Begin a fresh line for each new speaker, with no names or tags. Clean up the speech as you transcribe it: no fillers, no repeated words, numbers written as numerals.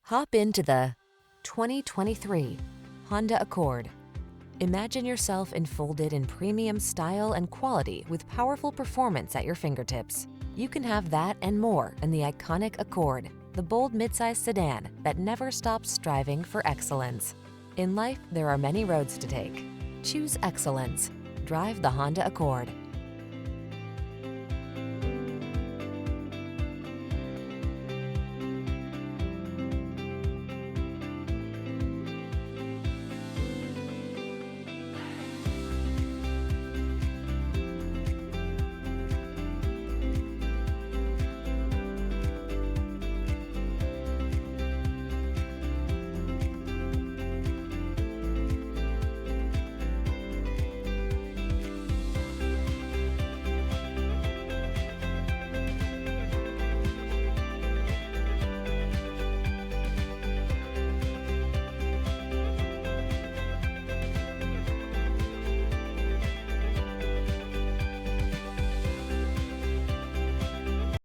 Hop into the 2023 Honda Accord. Imagine yourself enfolded in premium style and quality with powerful performance at your fingertips. You can have that and more in the iconic Accord, the bold midsize sedan that never stops striving for excellence. In life, there are many roads to take. Choose excellence. Drive the Honda Accord.